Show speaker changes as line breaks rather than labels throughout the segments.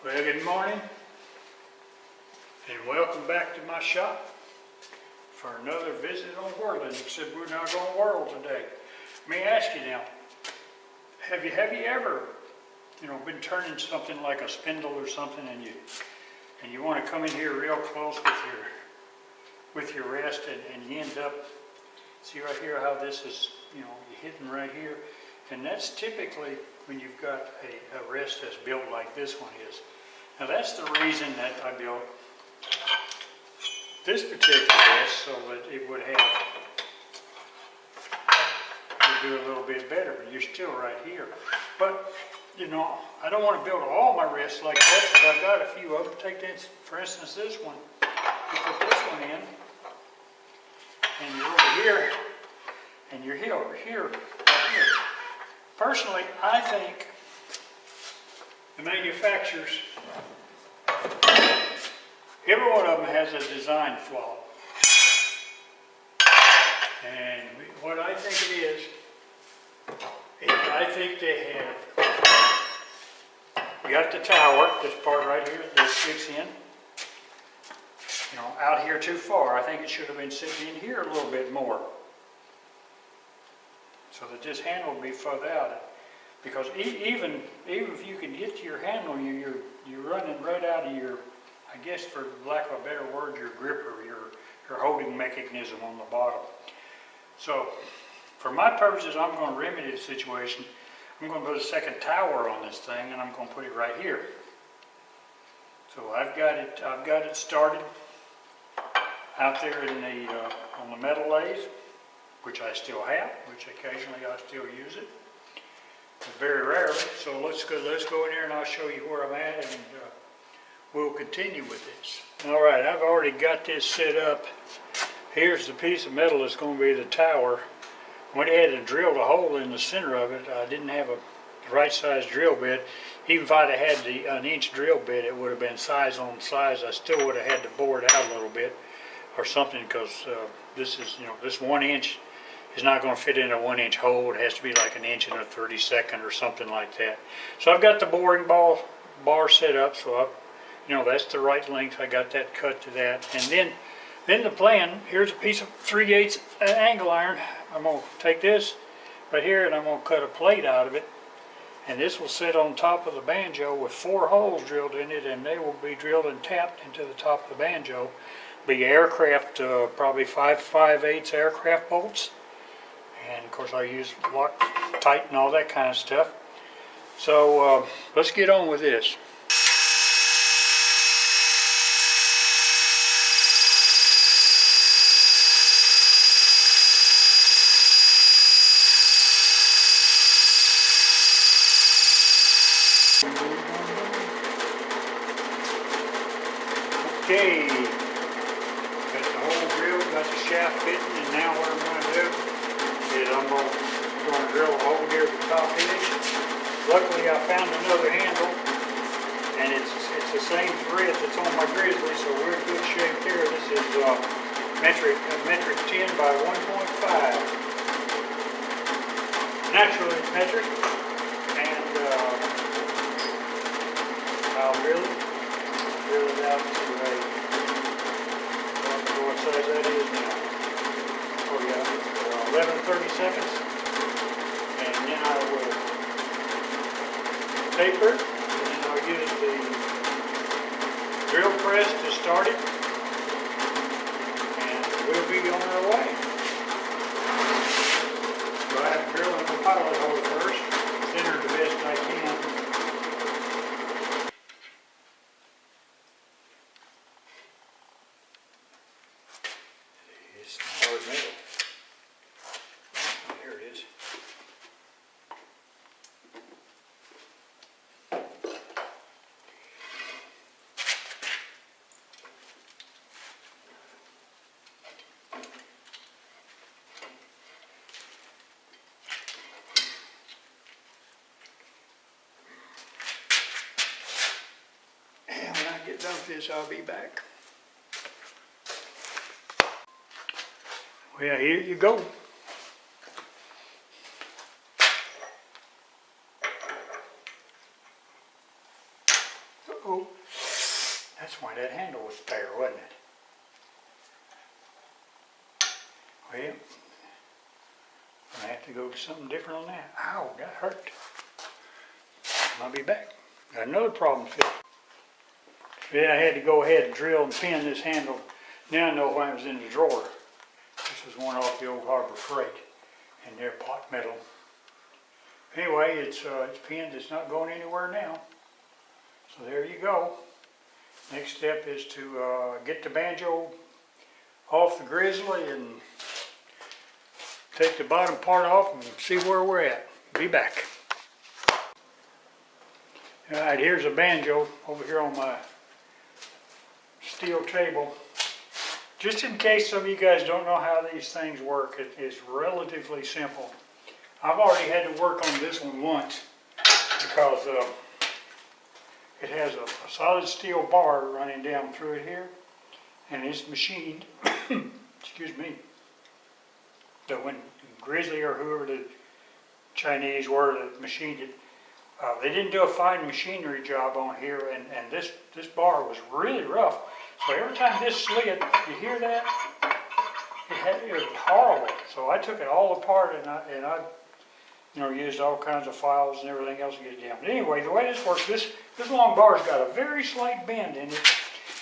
Well, good morning and welcome back to my shop for another visit on whirling, except we're not going to whirl today. Let me ask you now, have you ever, been turning something like a spindle or something and you want to come in here real close with your wrist and you end up, see right here how this is, you're hitting right here, and that's typically when you've got a wrist that's built like this one is. Now that's the reason that I built this particular wrist, so that it would do a little bit better, but you're still right here. But, I don't want to build all my wrists like that, because I've got a few of them. Take this, for instance, this one. You put this one in, and you're over here, and you're here, right here. Personally, I think the manufacturers, every one of them has a design flaw. And what I think it is I think they have, you got the tower, this part right here, that sticks in, out here too far. I think it should have been sitting in here a little bit more, so that this handle will be further out. Because even if you can get to your handle, you're running right out of your, I guess for lack of a better word, your gripper, your holding mechanism on the bottom. So for my purposes, I'm going to remedy the situation. I'm going to put a second tower on this thing, and I'm going to put it right here. So I've got it started out there in on the metal lathe, which I still have, which occasionally I still use it. Very rarely. So let's go in there and I'll show you where I'm at, and we'll continue with this. All right, I've already got this set up. Here's the piece of metal that's going to be the tower. I went ahead and drilled a hole in the center of it. I didn't have a right size drill bit. Even if I'd have had an inch drill bit, it would have been size on size. I still would have had to bore it out a little bit or something, because this is, this 1 inch is not going to fit in a 1 inch hole. It has to be like an inch and a 32nd or something like that. So I've got the boring bar set up, so that's the right length. I got that cut to that. And then the plan, here's a piece of 3/8 angle iron. I'm going to take this right here and I'm going to cut a plate out of it. And this will sit on top of the banjo with 4 holes drilled in it, and they will be drilled and tapped into the top of the banjo. Be aircraft, probably 5/8 aircraft bolts. And of course I use Loctite and all that kind of stuff. So let's get on with this. Okay, got the hole drilled, got the shaft fitting, and now what I'm going to do is I'm going to drill a hole here at the top edge. Luckily I found another handle, and it's the same thread that's on my grizzly, so we're in good shape there. This is metric 10 by 1.5. Naturally it's metric, and I'll drill it out to a, I don't know what size that is now. Oh yeah, 11/32, and then I will taper it, and then I'll use the drill press to start it, and we'll be on our way. So I have to drill in the pilot hole first, center the best I can. It's hard metal. There it is. And when I get done with this, I'll be back. Well, here you go. oh. That's why that handle was there, wasn't it? Well, I have to go to something different on that. Ow, that hurt. I'll be back. Got another problem fixed. Then I had to go ahead and drill and pin this handle. Now I know why it was in the drawer. This was one off the old Harbor Freight, and they're pot metal. Anyway, it's pinned. It's not going anywhere now. So there you go. Next step is to get the banjo off the grizzly and take the bottom part off and see where we're at. Be back. All right, here's a banjo over here on my steel table. Just in case some of you guys don't know how these things work, it is relatively simple. I've already had to work on this one once because it has a solid steel bar running down through it here, and it's machined. Excuse me. So when Grizzly or whoever the Chinese were that machined it, they didn't do a fine machinery job on here, and this bar was really rough. So every time this slid, you hear that? It was horrible. So I took it all apart and I used all kinds of files and everything else to get it down. But anyway, the way this works, this long bar's got a very slight bend in it,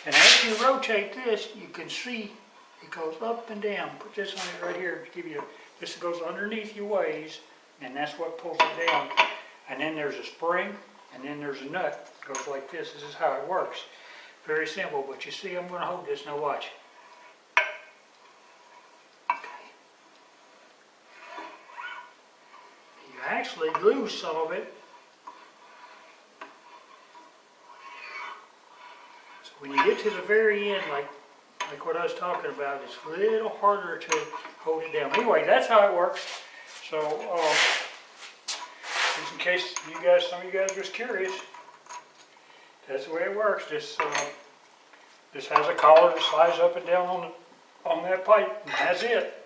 and as you rotate this, you can see it goes up and down. Put this on it right here to give you. This goes underneath your ways, and that's what pulls it down. And then there's a spring, and then there's a nut. It goes like this. This is how it works. Very simple, but you see, I'm going to hold this. Now watch. You actually lose some of it. So when you get to the very end, like what I was talking about, it's a little harder to hold it down. Anyway, that's how it works. So, just in case some of you guys are just curious, that's the way it works. This has a collar that slides up and down on that pipe, and that's it.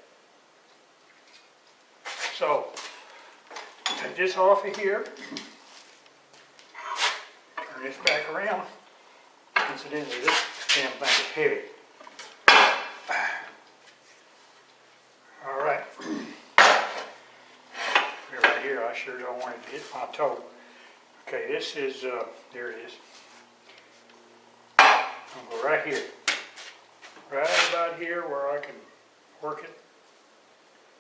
So, take this off of here, turn this back around. Incidentally, this damn thing is heavy. All right. Right here, I sure don't want it to hit my toe. Okay, this is, there it is. I'm going to go right here. Right about here where I can work it.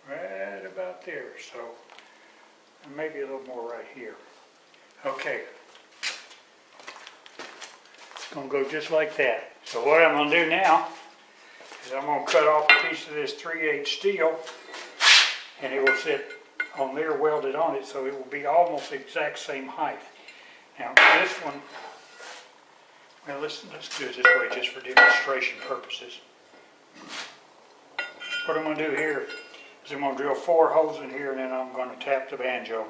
Right about there. So, and maybe a little more right here. Okay. It's going to go just like that. So what I'm going to do now is I'm going to cut off a piece of this 3/8 steel, and it will sit on there welded on it, so it will be almost the exact same height. Now this one, well, let's do it this way just for demonstration purposes. What I'm going to do here is I'm going to drill 4 holes in here, and then I'm going to tap the banjo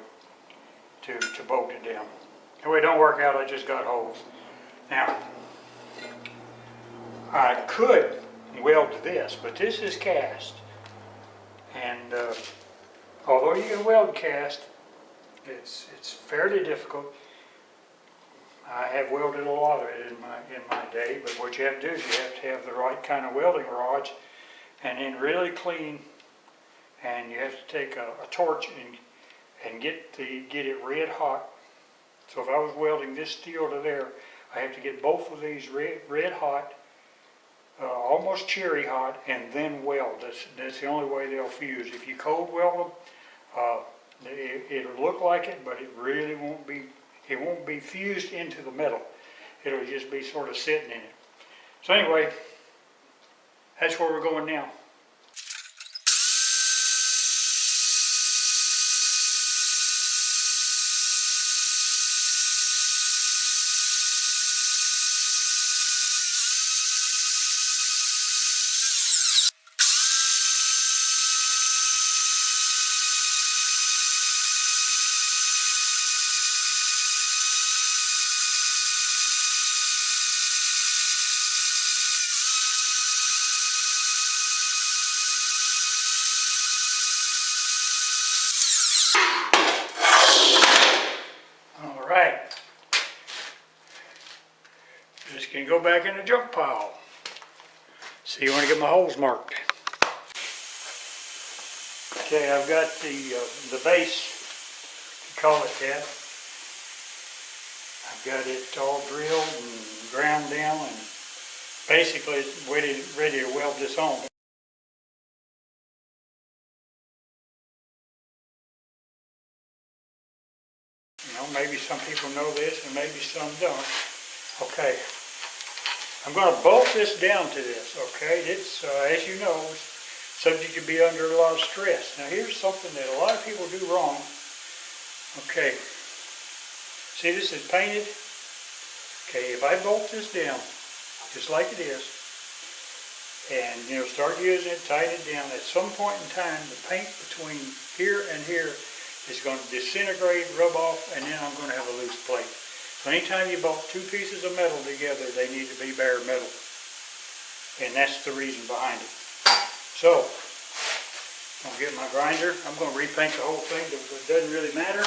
to bolt it down. That way it don't work out, I just got holes. Now, I could weld this, but this is cast, and although you can weld cast, it's fairly difficult. I have welded a lot of it in my day, but what you have to do is you have to have the right kind of welding rods, and then really clean, and you have to take a torch and get it red hot. So if I was welding this steel to there, I have to get both of these red hot, almost cherry hot, and then weld. That's the only way they'll fuse. If you cold weld them, it'll look like it, but it really won't be. It won't be fused into the metal. It'll just be sort of sitting in it. So anyway, that's where we're going now. can go back in the junk pile. See, you want to get my holes marked. Okay, I've got the base, if you call it that. I've got it all drilled and ground down, and basically it's ready to weld this on. You know, maybe some people know this and maybe some don't. Okay, I'm going to bolt this down to this, okay? It's, as you know, subject to be under a lot of stress. Now here's something that a lot of people do wrong. Okay, see this is painted? Okay, if I bolt this down, just like it is, and start using it, tighten it down, at some point in time, the paint between here and here is going to disintegrate, rub off, and then I'm going to have a loose plate. So anytime you bolt two pieces of metal together, they need to be bare metal. And that's the reason behind it. So, I'm going to get my grinder. I'm going to repaint the whole thing, but it doesn't really matter.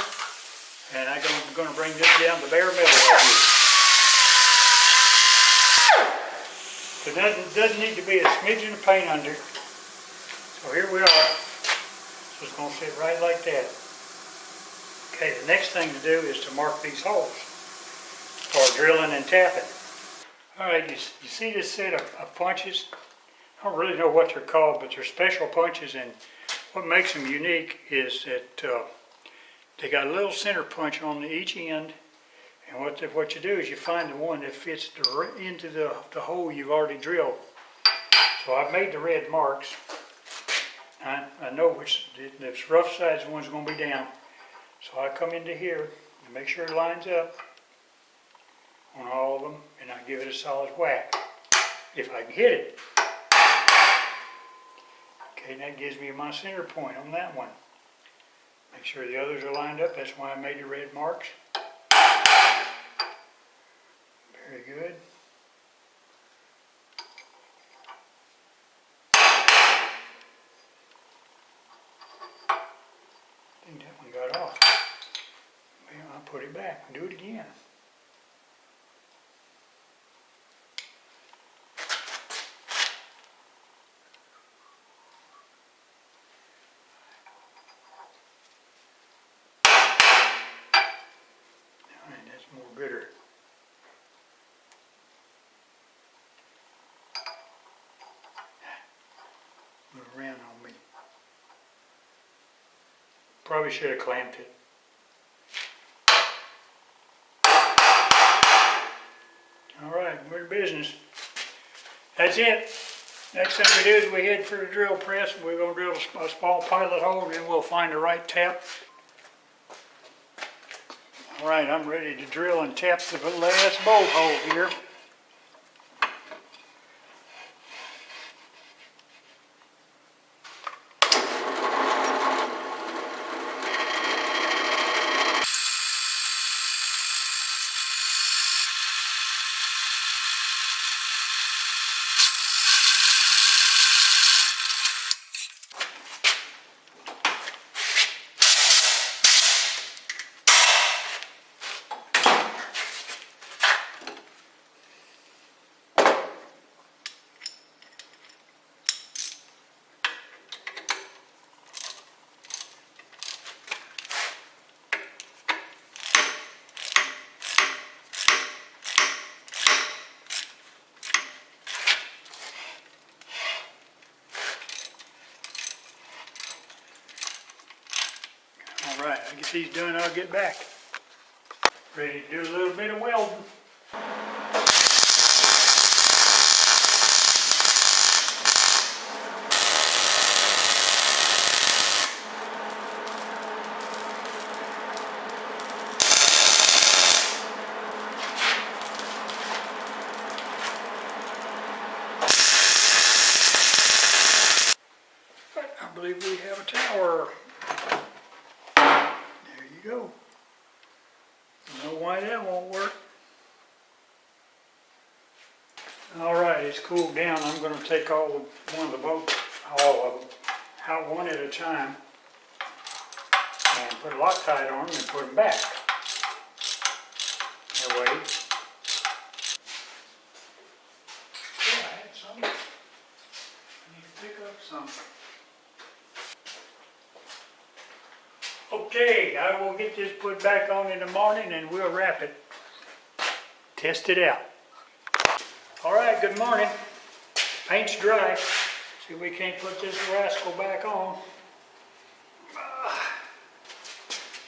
And I'm going to bring this down to bare metal right here. So it doesn't need to be a smidgen of paint under. So here we are. So it's going to sit right like that. Okay, the next thing to do is to mark these holes for drilling and tapping. Alright, you see this set of punches? I don't really know what they're called, but they're special punches, and what makes them unique is that they got a little center punch on each end, and what you do is you find the one that fits into the hole you've already drilled. So I've made the red marks. I know which the rough side's the one's going to be down. So I come into here and make sure it lines up on all of them, and I give it a solid whack, if I can hit it. Okay, and that gives me my center point on that one. Make sure the others are lined up, that's why I made the red marks. Very good. I think that one got off. I'll put it back and do it again. Alright, that's more bitter. Move around on me. Probably should have clamped it. Alright, we're in business. That's it. Next thing we do is we head for the drill press. We're going to drill a small pilot hole, and then we'll find the right tap. Alright, I'm ready to drill and tap the last bolt hole here. Alright, I get these done, I'll get back. Ready to do a little bit of welding. I believe we have a tower. There you go. Don't know why that won't work. Alright, it's cooled down. I'm going to take all of the bolts, all of them, out one at a time, and put a Loctite on them and put them back. That way. Okay, I will get this put back on in the morning and we'll wrap it. Test it out. All right, good morning. Paint's dry. See, we can't put this rascal back on.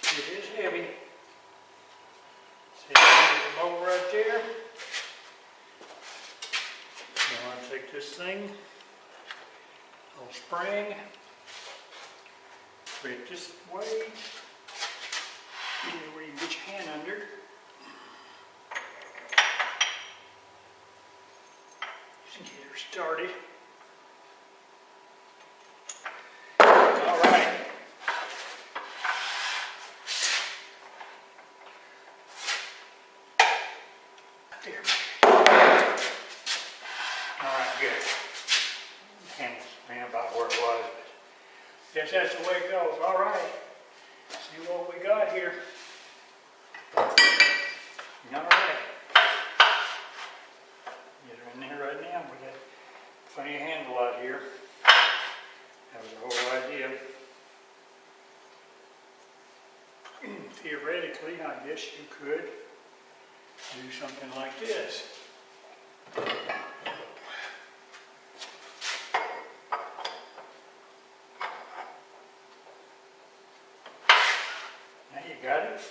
It is heavy. See, there's the bowl right there. You want to take this thing, little spring, put it this way, where you get your hand under. Just get her started. All right. There. All right, good. Handles me about where it was. Guess that's the way it goes. All right. See what we got here. All right. Get her in there right now. We got plenty of handle out here. That was the whole idea. Theoretically, I guess you could do something like this. Now you got it.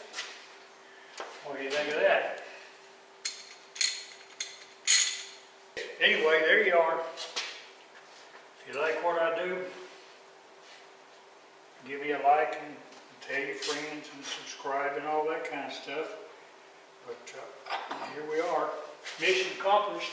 What do you think of that? Anyway, there you are. If you like what I do, give me a like and tell your friends and subscribe and all that kind of stuff. But here we are, mission accomplished.